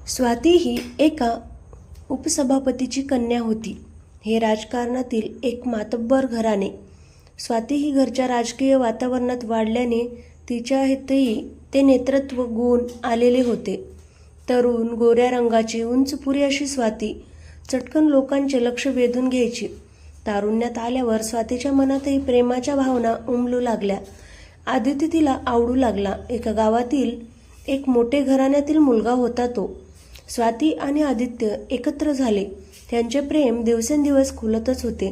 स्वाती ही एका उपसभापतीची कन्या होती. हे राजकारणातील एक मातब्बर घराणे. स्वाती ही घरच्या राजकीय वातावरणात वाढल्याने तिच्यातही ते नेतृत्व गुण आलेले होते. तरुण गोऱ्या रंगाची उंचपुरी अशी स्वाती चटकन लोकांचे लक्ष वेधून घ्यायची. तारुण्यात आल्यावर स्वातीच्या मनातही प्रेमाच्या भावना उमलू लागल्या. आदित्य तिला आवडू लागला. एका गावातील एक मोठे घराण्यातील मुलगा होता तो. स्वाती आणि आदित्य एकत्र झाले. त्यांचे प्रेम दिवसेंदिवस खुलतच होते.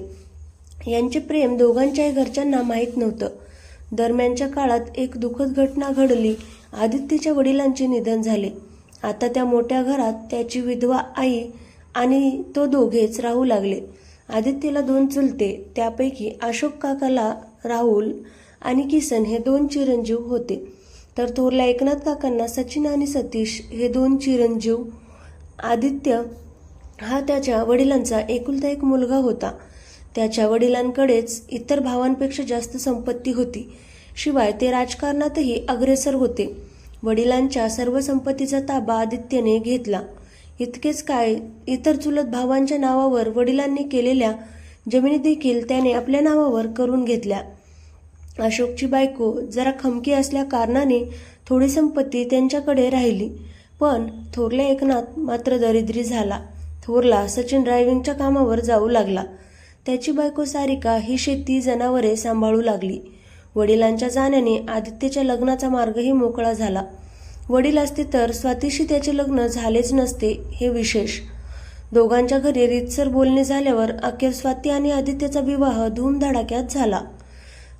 यांचे प्रेम दोघांच्याही घरच्यांना माहीत नव्हतं. दरम्यानच्या काळात एक दुःखद घटना घडली. आदित्यच्या वडिलांचे निधन झाले. आता त्या मोठ्या घरात त्याची विधवा आई आणि तो दोघेच राहू लागले. आदित्यला 2 चुलते, त्यापैकी अशोक काकाला राहुल आणि किसन हे 2 चिरंजीव होते. तर थोरल्या एकनाथ काकांना सचिन आणि सतीश हे 2 चिरंजीव. आदित्य हा त्याच्या वडिलांचा एकुलता एक मुलगा होता. त्याच्या वडिलांकडेच इतर भावांपेक्षा जास्त संपत्ती होती. शिवाय ते राजकारणातही अग्रेसर होते. वडिलांच्या सर्व संपत्तीचा ताबा आदित्यने घेतला. इतकेच काय, इतर चुलत भावांच्या नावावर वडिलांनी केलेल्या जमिनी देखील त्याने आपल्या नावावर करून घेतल्या. अशोकची बायको जरा खमकी असल्या कारणाने थोडी संपत्ती त्यांच्याकडे राहिली. पण थोरला एकनाथ मात्र दरिद्री झाला. थोरला सचिन ड्रायव्हिंगच्या कामावर जाऊ लागला. त्याची बायको सारिका ही शेती जनावरे सांभाळू लागली. वडिलांच्या जाण्याने आदित्यच्या लग्नाचा मार्गही मोकळा झाला. वडील असते तर स्वातीशी त्याचे लग्न झालेच नसते हे विशेष. दोघांच्या घरी रीतसर बोलणे झाल्यावर अखेर स्वाती आणि आदित्यचा विवाह धूमधडाक्यात झाला.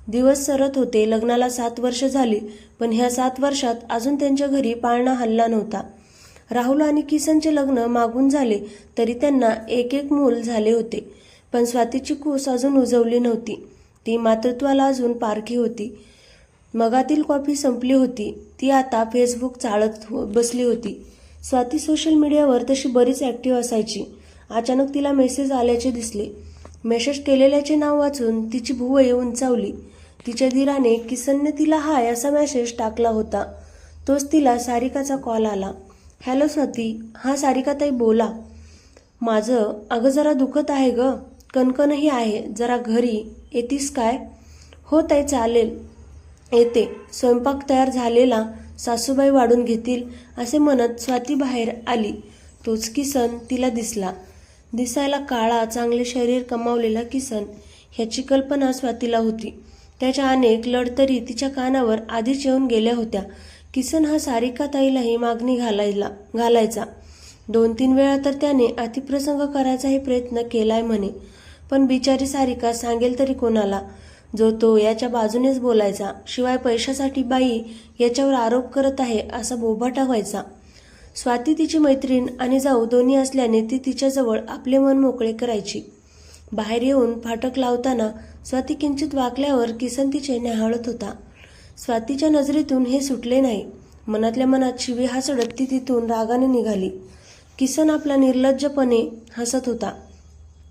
दिवस सरत होते. लग्नाला 7 वर्ष झाली. पण ह्या 7 वर्षात अजून त्यांच्या घरी पाळणा हलला नव्हता. राहुल आणि किसनचे लग्न मागून झाले तरी त्यांना एक मूल झाले होते. पण स्वातीची कूस अजून उजवली नव्हती. ती मातृत्वाला अजून पारखी होती. मगातील कॉफी संपली होती. ती आता फेसबुक चाळत बसली होती. स्वाती सोशल मीडियावर तशी बरीच ॲक्टिव्ह असायची. अचानक तिला मेसेज आल्याचे दिसले. मेसेज केलेल्याचे नाव वाचून तिची भुवई उंचावली. तिच्या धीराने किसनने तिला हाय असा मेसेज टाकला होता. तोच तिला सारिकाचा कॉल आला. हॅलो स्वाती, हा सारिकाताई बोला. माझं अगं जरा दुखत आहे ग, कणकणही आहे. जरा घरी येतीस काय? हो ताई चालेल, येते. स्वयंपाक तयार झालेला, सासूबाई वाढून घेतील असे म्हणत स्वाती बाहेर आली. तोच किसन तिला दिसला. दिसायला काळा, चांगले शरीर कमावलेला किसन ह्याची कल्पना स्वातीला होती. त्याच्या अनेक लढतरी तिच्या कानावर आधीच येऊन गेल्या होत्या. किसन हा सारिकाताईलाही मागणी घालायचा. 2-3 वेळा तर त्याने अतिप्रसंग करायचाही प्रयत्न केलाय म्हणे. पण बिचारी सारिका सांगेल तरी कोणाला? जो तो याच्या बाजूनेच बोलायचा. शिवाय पैशासाठी बाई याच्यावर आरोप करत आहे असा बोभाटा व्हायचा. स्वाती तिची मैत्रीण आणि जाऊ दोन्ही असल्याने ती तिच्याजवळ आपले मन मोकळे करायची. बाहेर येऊन फाटक लावताना स्वाती किंचित वाकल्यावर किसन तिचे न्याहाळत होता. स्वातीच्या नजरेतून हे सुटले नाही. मनातल्या मनात शिवी हासडत ती तिथून रागाने निघाली. किसन आपला निर्लज्जपणे हसत होता.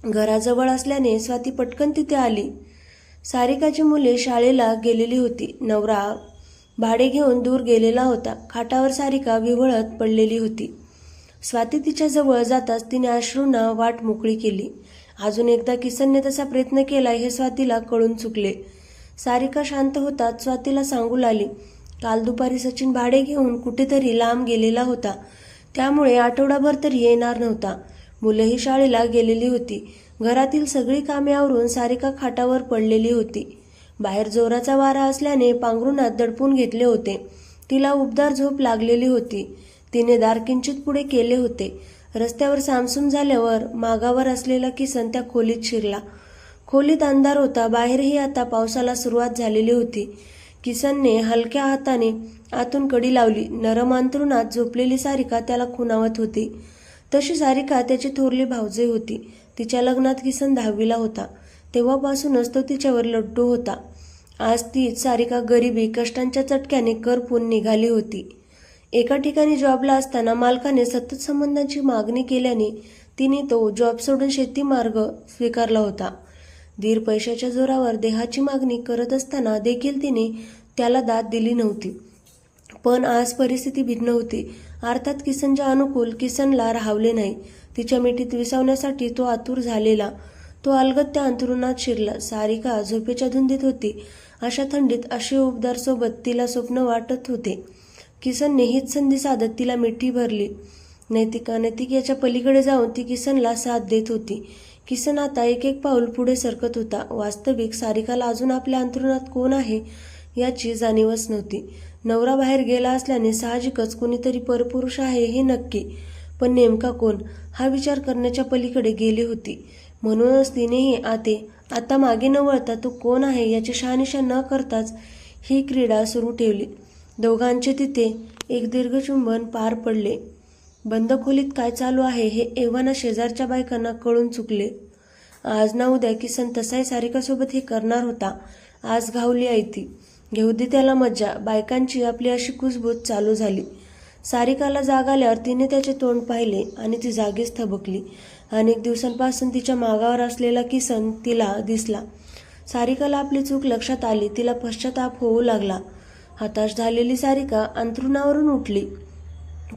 घराजवळ असल्याने स्वाती पटकन तिथे आली. सारिकाची मुले शाळेला गेलेली होती. नवरा भाडे घेऊन दूर गेलेला होता. खाटावर सारिका विव्हळत पडलेली होती. स्वाती तिच्या जवळ जाताच तिने अश्रूंना वाट मोकळी केली. अजून एकदा किसनने तसा प्रयत्न केला हे स्वातीला कळून चुकले. सारिका शांत होताच स्वातीला सांगू लागली, काल दुपारी सचिन भाडे घेऊन कुठेतरी लांब गेलेला होता. त्यामुळे आठवडाभर तरी येणार नव्हता. मुलंही शाळेला गेलेली होती. घरातील सगळी कामे आवरून सारिका खाटावर पडलेली होती. बाहेर जोराचा वारा असल्याने पांघरुणात दडपून घेतले होते. तिला उबदार झोप लागलेली होती. तिने दार किंचित पुढे केले होते. रस्त्यावर सामसूम झाल्यावर मागावर असलेला किसन त्या खोलीत शिरला. खोलीत अंधार होता. बाहेरही आता पावसाला सुरुवात झालेली होती. किसनने हलक्या हाताने आतून कडी लावली. नरम अंथरुणात झोपलेली सारिका त्याला खुणावत होती. तशी सारिका त्याची थोरली भावजे होती. तिच्या लग्नात किसन 10वीला होता. तेव्हापासूनच तो तिच्यावर लड्डू होता. आज तीच सारिका गरिबी कष्टांच्या चटक्याने करपून निघाली होती. एका ठिकाणी जॉबला असताना मालकाने सतत संबंधांची मागणी केल्याने तिने तो जॉब सोडून शेती मार्ग स्वीकारला होता. धीर पैशाच्या जोरावर देहाची मागणी करत असताना देखील तिने त्याला दाद दिली नव्हती. पण आज परिस्थिती भिन्न होती. अर्थात किसनच्या अनुकूल किसनला राहवले नाही. तिच्या मिठीत विसावण्यासाठी तो आतुर झालेला. तो अलगद त्या अंथरुणात शिरला. सारिका झोपेच्या धुंदीत होती. अशा थंडीत अशी उबदार सोबत तिला स्वप्न वाटत होते. किसनने हीच संधी साधत तिला मिठी भरली. नैतिक याच्या पलीकडे जाऊन ती किसनला साथ देत होती. किसन आता एक एक पाऊल पुढे सरकत होता. वास्तविक सारिकाला अजून आपल्या अंथरुणात कोण आहे याची जाणीवच नव्हती. नवरा बाहेर गेला असल्याने साहजिकच कोणीतरी परपुरुष आहे हे नक्की, पण नेमका कोण हा विचार करण्याच्या पलीकडे गेली होती. म्हणूनच तिनेही आता मागे न वळता तो कोण आहे याची शहानिशा न करताच ही क्रीडा सुरू ठेवली. दोघांचे तिथे एक दीर्घ चुंबन पार पडले. बंद खोलीत काय चालू आहे हे एव्हाना शेजारच्या बायकांना कळून चुकले. आज ना उद्या किसन तसाही सारिकासोबत हे करणार होता. आज घावली आहे ती. घेऊ दे त्याला मज्जा. बायकांची आपली अशी कुजबूज चालू झाली. सारिकाला जाग आल्यावर तिने त्याचे तोंड पाहिले आणि ती जागीच थबकली. अनेक दिवसांपासून तिच्या मागावर असलेला किसन तिला दिसला. सारिकाला आपली चूक लक्षात आली. तिला पश्चाताप होऊ लागला. हताश झालेली सारिका अंथरुणावरून उठली.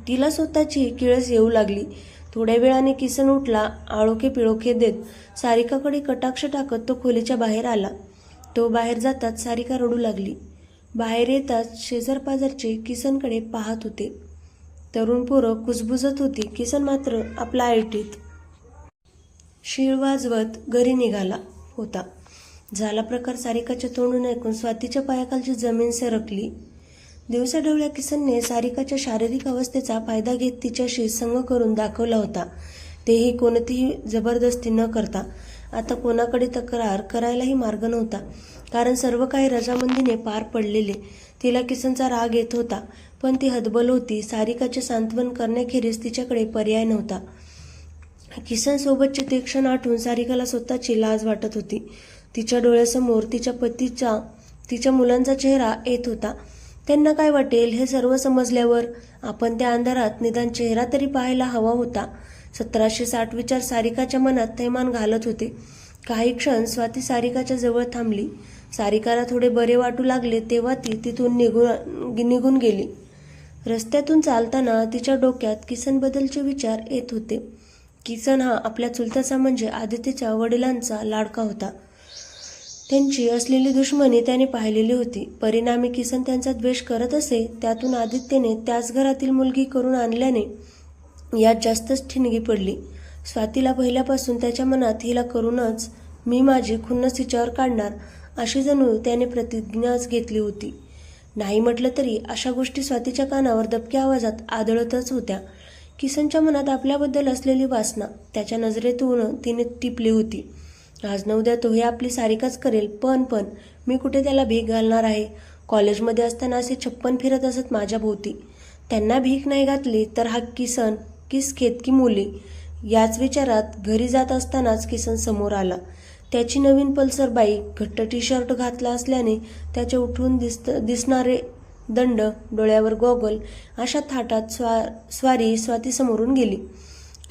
तिला स्वतःची किळस येऊ लागली. थोड्या वेळाने किसन उठला. आळोखे पिळोखे देत सारिकाकडे कटाक्ष टाकत तो खोलीच्या बाहेर आला. तो बाहेर जाताच सारिका रडू लागली. बाहेर येताच शेजारपाजारचे किसनकडे पाहत होते. तरुण पोरं कुजबुजत होती. किसन मात्र आपला ऐटीत शीळ वाजवत घरी निघाला होता. झाला प्रकार सारिकाच्या तोंडून ऐकून स्वातीच्या पायाखालची जमीन सरकली. दिवसाढवळ्या किसनने सारिकाच्या शारीरिक अवस्थेचा फायदा घेत तिच्याशी संग करून दाखवला होता. तेही कोणतीही जबरदस्ती न करता. आता कोणाकडे तक्रार करायलाही मार्ग नव्हता, कारण सर्व काही रजामंदीने पार पडलेले. तिला किसनचा राग येत होता, पण ती हतबल होती. सारिकाचे सांत्वन करण्याखेरीज तिच्याकडे पर्याय नव्हता. किसन सोबतचे ते क्षण आठवून सारिकाला स्वतःची लाज वाटत होती. तिच्या डोळ्यासमोर तिच्या पतीचा, तिच्या मुलांचा चेहरा येत होता. त्यांना काय वाटेल हे सर्व समजल्यावर? आपण त्या अंधारात निदान चेहरा तरी पाहायला हवा होता. 1760 विचार सारिकाच्या मनात थैमान घालत होते. काही क्षण स्वाती सारिकाच्या जवळ थांबली. सारिकाला थोडे बरे वाटू लागले तेव्हा ती तिथून निघून गेली. रस्त्यातून चालताना तिच्या डोक्यात किसनबद्दलचे विचार येत होते. किसन हा आपल्या चुलत्याचा म्हणजे आदित्यच्या वडिलांचा लाडका होता. त्यांची असलेली दुश्मनी त्याने पाहिलेली होती. परिणामी किसन त्यांचा द्वेष करत असे. त्यातून आदित्यने त्याच घरातील मुलगी करून आणल्याने यात जास्तच ठिणगी पडली. स्वातीला पहिल्यापासून त्याच्या मनात हिला करूनच मी माझी खुन्नस तिच्यावर काढणार अशी जणू त्याने प्रतिज्ञाच घेतली होती. नाही म्हटलं तरी अशा गोष्टी स्वातीच्या कानावर दबक्या आवाजात आदळतच होत्या. किसनच्या मनात आपल्याबद्दल असलेली वासना त्याच्या नजरेतून तिने टिपली होती. आज न उद्या तो हे आपली सारिकाच करेल. पण मी कुठे त्याला भीक घालणार आहे? कॉलेजमध्ये असताना असे 56 फिरत असत माझ्या भोवती. त्यांना भीक नाही घातली तर हा किसन किस खेतकी मुली. याच विचारात घरी जात असतानाच किसन समोर आला. त्याची नवीन पल्सर बाईक, घट्ट टी शर्ट घातला असल्याने त्याचे उठून दिसणारे दंड, डोळ्यावर गॉगल अशा थाटात स्वारी स्वाती समोरून गेली.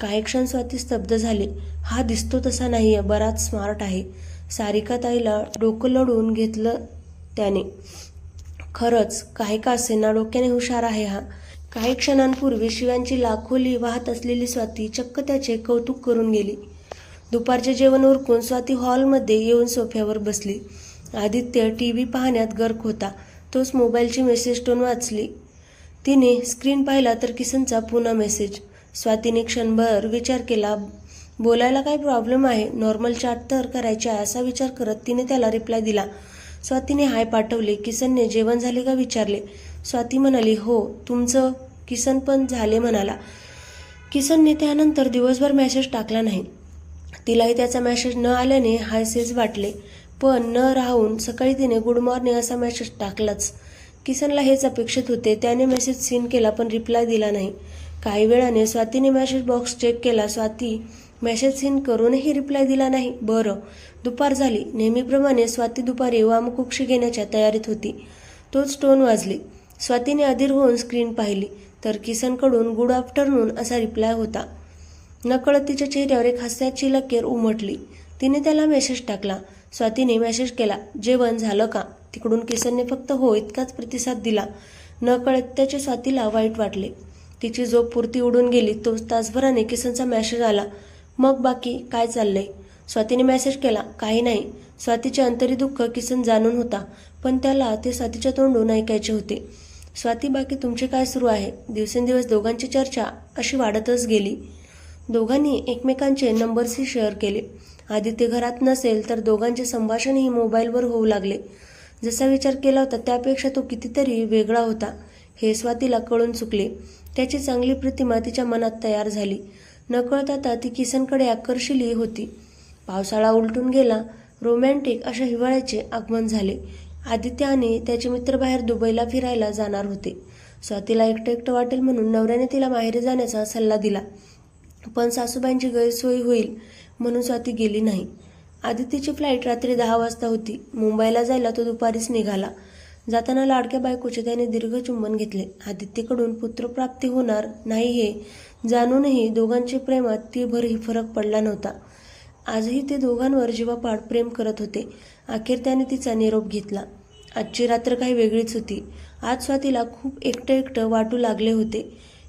काही क्षण स्वाती स्तब्ध झाली. हा दिसतो तसा नाही, बराच स्मार्ट आहे. सारिका ताईला डोकं लढवून घेतलं त्याने. खरंच काही का असेना डोक्याने हुशार आहे हा. काही क्षणांपूर्वी शिव्यांची लाखोली वाहत असलेली स्वाती चक्क त्याचे कौतुक करून गेली. दुपारचे जेवण उरकून स्वाती हॉलमध्ये येऊन सोफ्यावर बसली. आदित्य टीव्ही पाहण्यात गर्क होता. तोच मोबाईलची मेसेज टोन वाचली. तिने स्क्रीन पाहिला तर किसनचा पुन्हा मेसेज. स्वातीने क्षणभर विचार केला. बोलायला काय प्रॉब्लेम आहे? नॉर्मल चॅट तर करायची आहे असा विचार करत तिने त्याला रिप्लाय दिला. स्वातीने हाय पाठवले. किसनने जेवण झाले का विचारले. स्वाती म्हणाली हो. तुमचं? किसन पण झाले म्हणाला. किसनने त्यानंतर दिवसभर मेसेज टाकला नाही. तिलाही त्याचा मेसेज न आल्याने हायसेच वाटले. पण न राहून सकाळी तिने गुड मॉर्निंग असा मेसेज टाकलाच. किसनला हेच अपेक्षित होते. त्याने मेसेज सीन केला पण रिप्लाय दिला नाही. काही वेळाने स्वातीने मेसेज बॉक्स चेक केला. स्वाती मेसेज सीन करूनही रिप्लाय दिला नाही. बरं. दुपार झाली. नेहमीप्रमाणे स्वाती दुपारी वामकुक्षी घेण्याच्या तयारीत होती. तोच टोन वाजले. स्वातीने अधीर होऊन स्क्रीन पाहिली तर किसनकडून गुड आफ्टरनून असा रिप्लाय होता. नकळत तिच्या चेहऱ्यावर एक हास्याची लकीर उमटली. तिने त्याला मेसेज टाकला. स्वातीने मेसेज केला. जेवण झालं का? तिकडून किसनने फक्त हो इतकाच प्रतिसाद दिला. नकळत त्याचे स्वातीला वाईट वाटले. तिची झोप पुरती उडून गेली. तोच तासभराने किसनचा मेसेज आला. मग बाकी काय चाललंय? स्वातीने मेसेज केला. काही नाही. स्वातीचे अंतरी दुःख किसन जाणून होता, पण त्याला ते स्वातीच्या तोंडून ऐकायचे होते. स्वाती, बाकी तुमचे काय सुरू आहे? दिवसेंदिवस दोघांची चर्चा अशी वाढतच गेली. दोघांनी एकमेकांचे नंबर्सही शेअर केले. आदित्य घरात नसेल तर दोघांचे संभाषणही मोबाईलवर होऊ लागले. जसा विचार केला होता त्यापेक्षा तो कितीतरी वेगळा होता हे स्वातीला कळून चुकले. त्याची चांगली प्रतिमा तिच्या मनात तयार झाली. नकळत आता ती किसनकडे आकर्षिली होती. पावसाळा उलटून गेला. रोमॅन्टिक अशा हिवाळ्याचे आगमन झाले. आदित्य आणि त्याचे मित्र बाहेर दुबईला फिरायला जाणार होते. स्वातीला एकटं एकटं वाटेल म्हणून नवऱ्याने तिला माहेरी जाण्याचा सल्ला दिला, पण सासूबाईंची गैरसोय होईल म्हणून स्वाती गेली नाही. आदित्यची फ्लाईट रात्री 10 वाजता होती. मुंबईला जायला तो दुपारीच निघाला. जाताना लाडक्या बायकोचे त्याने दीर्घ चुंबन घेतले. आदित्यकडून पुत्रप्राप्ती होणार नाही हे जाणूनही दोघांच्या प्रेमात तीभरही फरक पडला नव्हता. आजही ते दोघांवर जीवापाड प्रेम करत होते. अखेर त्याने तिचा निरोप घेतला. आजची रात्र काही वेगळीच होती. आज स्वातीला खूप एकटं एकटं वाटू लागले होते.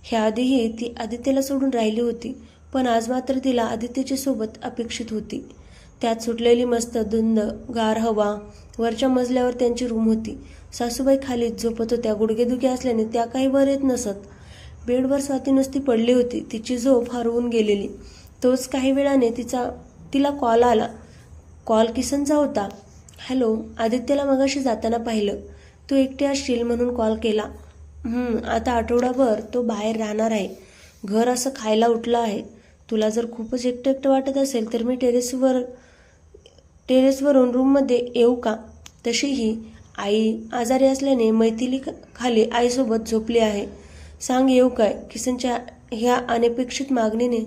ह्याआधीही ती आदित्यला सोडून राहिली होती, पण आज मात्र तिला आदित्यची सोबत अपेक्षित होती. त्यात सुटलेली मस्त धुंद गार हवा. वरच्या मजल्यावर त्यांची रूम होती. सासूबाई खालीच झोपत होत्या. गुडघेदुखी असल्याने त्या काही वर येत नसत. बेडवर स्वाती नुसती पडली होती, तिची झोप हरवून गेलेली. तोच काही वेळाने तिला कॉल आला. कॉल किसनचा होता. हॅलो, आदित्यला मगाशी जाताना पाहिलं. तू एकटी असशील म्हणून कॉल केला. आता आठवडाभर तो बाहेर राहणार आहे. घर असं खायला उठलं आहे. तुला जर खूपच एकटं एकटं वाटत असेल तर मी टेरेसवरून रूममध्ये येऊ का? तशीही आई आजारी असल्याने मैथिली खाली आईसोबत झोपली आहे. सांग येऊ काय? किसनच्या ह्या अनपेक्षित मागणीने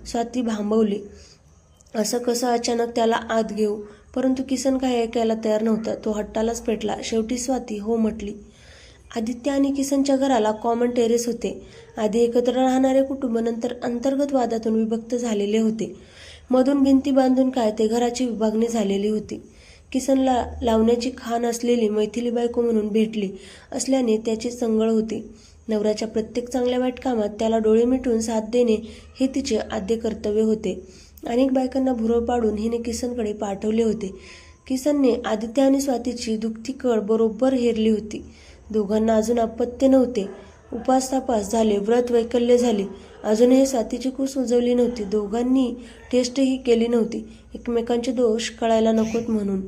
स्वाती भांबवली. असं कसं अचानक त्याला आत घेऊ? परंतु किसन काही ऐकायला तयार नव्हता. तो हट्टालाच पेटला. शेवटी स्वाती हो म्हटली. आदित्य आणि किसनच्या घराला कॉमन टेरेस होते. आधी एकत्र राहणारे कुटुंब नंतर अंतर्गत वादातून विभक्त झालेले होते. मधून भिंती बांधून काय ते घराची विभागणी झालेली होती. किसनला लावण्याची खाण असलेली मैथिली बायको म्हणून भेटली असल्याने त्याची चंगळ होती. नवऱ्याच्या प्रत्येक चांगल्या वाईट कामात त्याला डोळे मिटून साथ देणे हे तिचे आद्य कर्तव्य होते. अनेक बायकांना भुरळ पाडून हिने किसनकडे पाठवले होते. किसनने आदित्य आणि स्वातीची दुखती कळ बरोबर हेरली होती. दोघांना अजून अपत्य नव्हते. उपास तापास झाले, व्रत वैकल्य झाली, अजूनही स्वातीची कूस उजवली नव्हती. दोघांनी टेस्टही केली नव्हती, एकमेकांचे दोष कळायला नकोत म्हणून.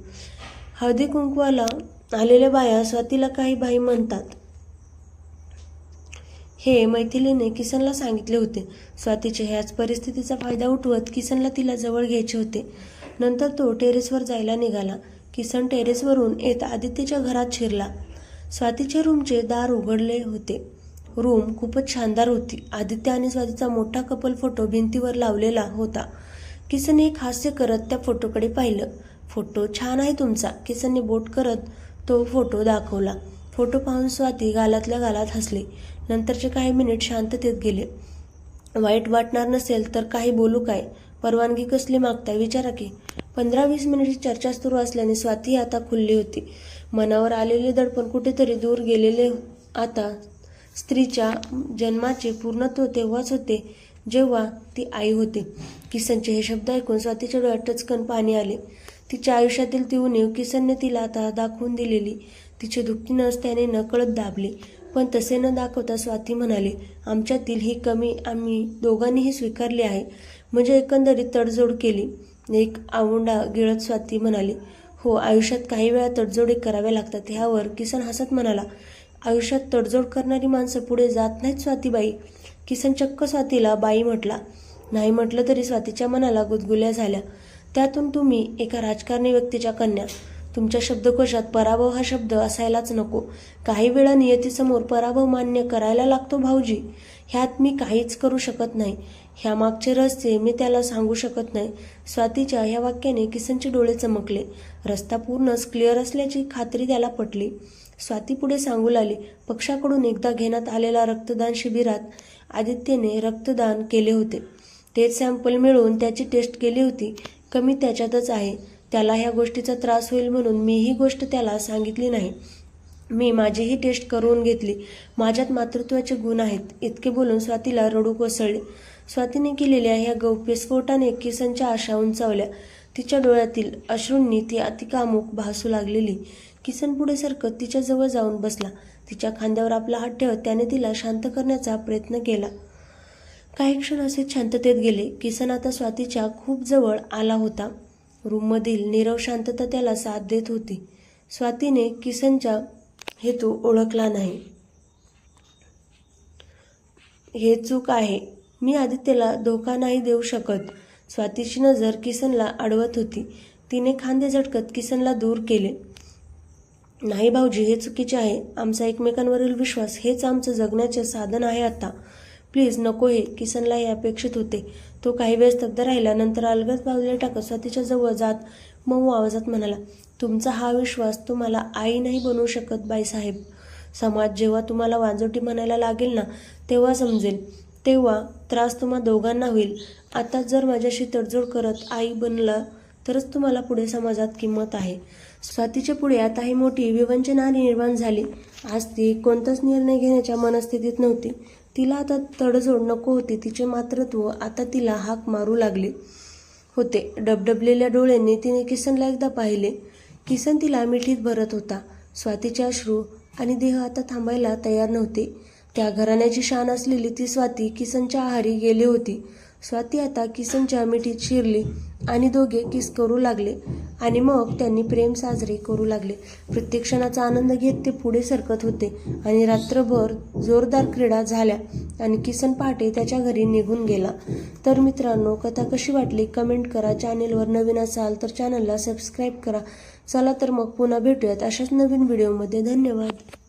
हळदी कुंकवाला आलेल्या बाया स्वातीला काही बाई म्हणतात हे मैथिलीने किसनला सांगितले होते. स्वातीच्या ह्याच परिस्थितीचा फायदा उठवत किसनला तिला जवळ घ्यायचे होते. नंतर तो टेरेसवर जायला निघाला. किसन टेरेसवरून येत आदित्यच्या घरात शिरला. स्वातीच्या रूमचे दार उघडले होते. रूम खूपच शानदार होती. आदित्य आणि स्वातीचा मोठा कपल फोटो भिंतीवर लावलेला होता. किसनने एक हास्य करत त्या फोटोकडे पाहिलं. फोटो छान आहे तुमचा. किसनने बोट करत तो फोटो दाखवला. फोटो पाहून स्वाती गालातल्या गालात हसली. नंतरचे काही मिनिट शांततेत गेले. वाईट वाटणार नसेल तर काही बोलू काय? परवानगी कसली मागताय विचारा की. 15-20 मिनिटची चर्चा सुरू असल्याने स्वाती आता खुलली होती. मनावर आलेले दडपण कुठेतरी दूर गेलेले. आता स्त्रीच्या जन्माचे पूर्णत्व तेव्हाच होते जेव्हा ती आई होते. किसनचे हे शब्द ऐकून स्वातीच्या डोळ्यात टचकन पाणी आले. तिच्या आयुष्यातील ती उणीव किसनने तिला आता दाखवून दिलेली. तिचे दुःखी नस त्याने नकळत दाबली. पण तसे न दाखवता स्वाती म्हणाली, आमच्यातील ही कमी आम्ही दोघांनीही स्वीकारली आहे. म्हणजे एकंदरीत तडजोड केली. एक आवंडा गिळत स्वाती म्हणाली, हो, आयुष्यात काही वेळा तडजोडी कराव्या लागतात. ह्यावर किसन हसत म्हणाला, आयुष्यात तडजोड करणारी माणसं पुढे जात नाहीत स्वातीबाई. किसन चक्क स्वातीला बाई म्हटला. नाही म्हटलं तरी स्वातीच्या मनाला गुदगुल्या झाल्या. त्यातून तुम्ही एका राजकारणी व्यक्तीच्या कन्या. तुमच्या शब्दकोशात पराभव हा शब्द असायलाच नको. काही वेळा नियतीसमोर पराभव मान्य करायला लागतो भाऊजी. ह्यात मी काहीच करू शकत नाही. ह्या मागचे रहस्य मी त्याला सांगू शकत नाही. स्वातीच्या ह्या वाक्याने किसनचे डोळे चमकले. रस्ता पूर्णच क्लिअर असल्याची खात्री त्याला पटली. स्वाती पुढे सांगू लागली, पक्षाकडून एकदा घेण्यात आलेल्या रक्तदान शिबिरात आदित्यने रक्तदान केले होते. तेच सॅम्पल मिळवून त्याची टेस्ट केली होती. कमी त्याच्यातच आहे. त्याला ह्या गोष्टीचा त्रास होईल म्हणून मी ही गोष्ट त्याला सांगितली नाही. मी माझीही टेस्ट करून घेतली. माझ्यात मातृत्वाचे गुण आहेत. इतके बोलून स्वातीला रडू कोसळले. स्वातीने केलेल्या ह्या गौप्यस्फोटाने किसनच्या आशा उंचावल्या. तिच्या डोळ्यातील अश्रूंनी ती अतिकामुक भासू लागलेली. किसन पुढे सरकत तिच्याजवळ जाऊन बसला. तिच्या खांद्यावर आपला हात ठेवत त्याने तिला शांत करण्याचा प्रयत्न केला. काही क्षण असे शांततेत गेले. किसन आता स्वातीच्या खूप जवळ आला होता. रूममधील नीरव शांतता त्याला साथ देत होती. स्वातीने किसनचा हेतू ओळखला नाही. हे चूक आहे. मी आदित्यला धोका नाही देऊ शकत. स्वातीची नजर किसनला अडवत होती. तिने खांदे झटकत किसनला दूर केले. नाही भाऊजी, हे चुकीचे आहे. आमचा एकमेकांवरील विश्वास हेच आमचं जगण्याचे साधन आहे आता. प्लीज नको. हे किसनला हे अपेक्षित होते. तो काही वेळ स्तब्ध राहिला. नंतर अलगद पावले टाकत स्वातीच्या जवळ जात मऊ आवाजात म्हणाला, तुमचा हा विश्वास तुम्हाला आई नाही बनवू शकत बाईसाहेब. समाज जेव्हा तुम्हाला वाजोटी म्हणायला लागेल ना, तेव्हा समजेल. तेव्हा त्रास तुम्हा दोघांना होईल. आता जर माझ्याशी तडजोड करत आई बनला तरच तुम्हाला पुढे समाजात किंमत आहे. स्वातीच्या पुढे आता ही मोठी विवंचना निर्माण झाली. आज ती कोणताच निर्णय घेण्याच्या मनस्थितीत नव्हती. तिला आता तडजोड नको होती. तिचे मातृत्व आता तिला हाक मारू लागले होते. डबडबलेल्या डोळ्यांनी तिने किसनला एकदा पाहिले. किसन तिला मिठीत भरत होता. स्वातीचे अश्रू आणि देह आता थांबायला तयार नव्हते. त्या घराण्याची शान असलेली ती स्वाती किसनच्या आहारी गेली होती. स्वाती आता किसनच्या मिठीत शिरली आणि दोघे किस करू लागले आणि मग त्यांनी प्रेम साजरे करू लागले. प्रत्येक क्षणाचा आनंद घेत ते पुढे सरकत होते आणि रात्रभर जोरदार क्रीडा झाल्या आणि किसन पहाटे त्याच्या घरी निघून गेला. तर मित्रांनो, कथा कशी वाटली कमेंट करा. चॅनेलवर नवीन असाल तर चॅनलला सबस्क्राईब करा. चला तर मग पुन्हा भेटूयात अशाच नवीन व्हिडिओमध्ये. धन्यवाद.